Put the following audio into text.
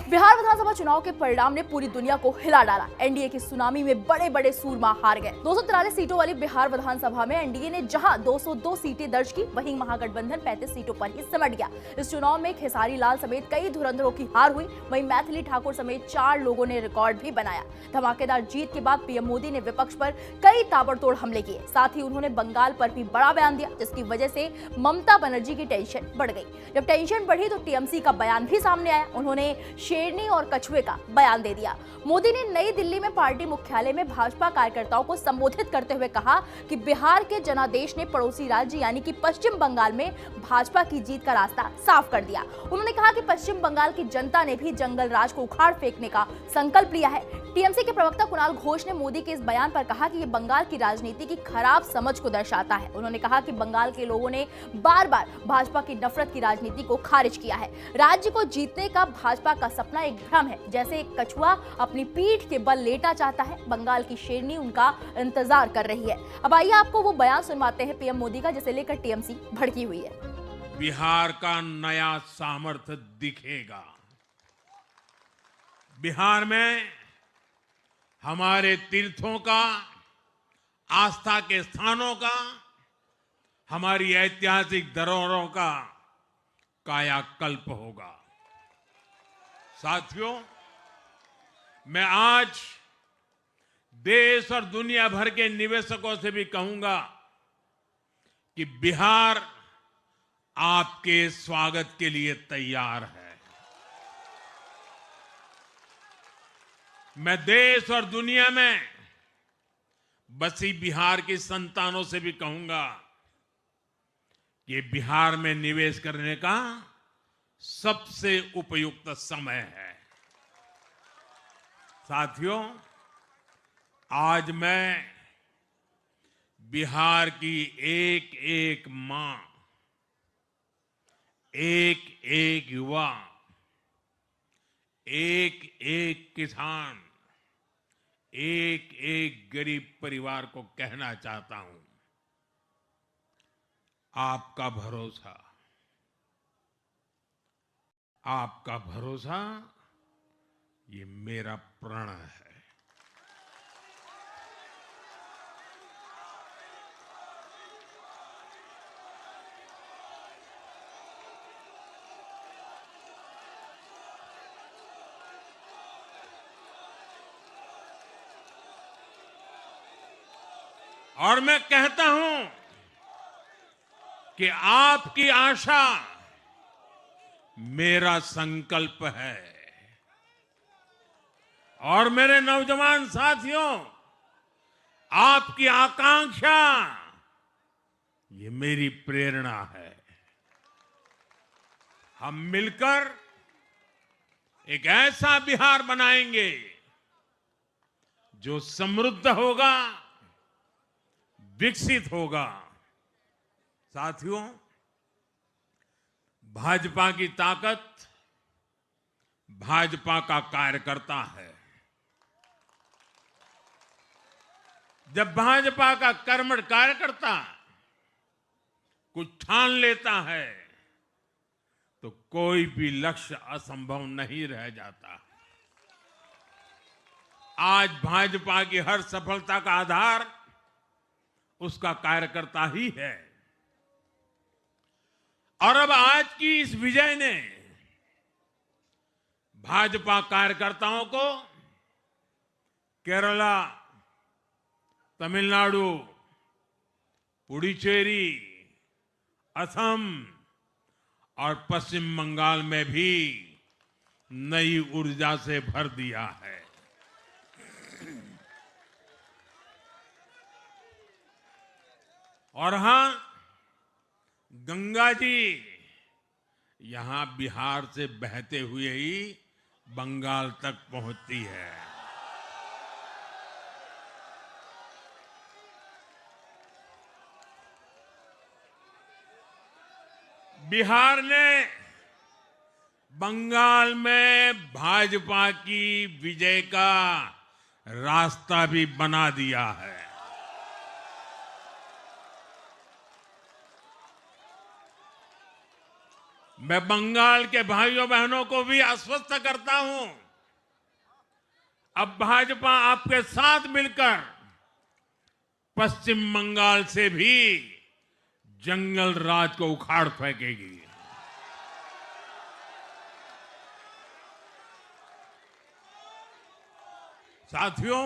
बिहार विधानसभा चुनाव के परिणाम ने पूरी दुनिया को हिला डाला। एनडीए की सुनामी में बड़े बड़े सूरमा हार गए। 243 सीटों वाली बिहार विधानसभा में एनडीए ने जहां 202 सीटें दर्ज की, वहीं महागठबंधन 35 सीटों पर ही सिमट गया। इस चुनाव में खेसारी लाल समेत कई धुरंधरों की हार हुई। वहीं मैथिली ठाकुर समेत 4 लोगों ने रिकॉर्ड भी बनाया। धमाकेदार जीत के बाद पीएम मोदी ने विपक्ष पर कई ताबड़तोड़ हमले किए। साथ ही उन्होंने बंगाल पर भी बड़ा बयान दिया, जिसकी वजह से ममता बनर्जी की टेंशन बढ़ गई। जब टेंशन बढ़ी तो टीएमसी का बयान भी सामने आया। उन्होंने शेरनी और कछुए का बयान दे दिया। मोदी ने नई दिल्ली में पार्टी मुख्यालय में भाजपा कार्यकर्ताओं को संबोधित करते हुए कहा कि बिहार के जनादेश ने पड़ोसी राज्य यानी कि पश्चिम बंगाल में भाजपा की जीत का रास्ता साफ कर दिया। उन्होंने कहा कि पश्चिम बंगाल की जनता ने भी जंगल राज को उखाड़ फेंकने का संकल्प लिया है। टीएमसी के प्रवक्ता कुणाल घोष ने मोदी के इस बयान पर कहा कि ये बंगाल की राजनीति की खराब समझ को दर्शाता है। उन्होंने कहा कि बंगाल के लोगों ने बार बार भाजपा की नफरत की राजनीति को खारिज किया है। राज्य को जीतने का भाजपा का सपना एक भ्रम है। जैसे एक कछुआ अपनी पीठ के बल लेटा चाहता है, बंगाल की शेरनी उनका इंतजार कर रही है। अब आइए आपको वो बयान सुनवाते हैं पीएम मोदी का, जिसे लेकर टीएमसी भड़की हुई है। बिहार का नया सामर्थ्य दिखेगा। बिहार में हमारे तीर्थों का, आस्था के स्थानों का, हमारी ऐतिहासिक धरोहरों का कायाकल्प होगा। साथियों, मैं आज देश और दुनिया भर के निवेशकों से भी कहूंगा कि बिहार आपके स्वागत के लिए तैयार है। मैं देश और दुनिया में बसी बिहार की संतानों से भी कहूंगा कि बिहार में निवेश करने का सबसे उपयुक्त समय है। साथियों, आज मैं बिहार की एक एक मां, एक एक युवा, एक एक किसान, एक एक गरीब परिवार को कहना चाहता हूं, आपका भरोसा, आपका भरोसा ये मेरा प्रण है। और मैं कहता हूं कि आपकी आशा मेरा संकल्प है। और मेरे नौजवान साथियों, आपकी आकांक्षा ये मेरी प्रेरणा है। हम मिलकर एक ऐसा बिहार बनाएंगे जो समृद्ध होगा, विकसित होगा। साथियों, भाजपा की ताकत भाजपा का कार्यकर्ता है। जब भाजपा का कर्मठ कार्यकर्ता कुछ ठान लेता है तो कोई भी लक्ष्य असंभव नहीं रह जाता। आज भाजपा की हर सफलता का आधार उसका कार्यकर्ता ही है। और अब आज की इस विजय ने भाजपा कार्यकर्ताओं को केरला, तमिलनाडु, पुडुचेरी, असम और पश्चिम बंगाल में भी नई ऊर्जा से भर दिया है। और हां, गंगा जी यहां बिहार से बहते हुए ही बंगाल तक पहुंचती है। बिहार ने बंगाल में भाजपा की विजय का रास्ता भी बना दिया है। मैं बंगाल के भाइयों बहनों को भी आश्वस्त करता हूं, अब भाजपा आपके साथ मिलकर पश्चिम बंगाल से भी जंगल राज को उखाड़ फेंकेगी। साथियों,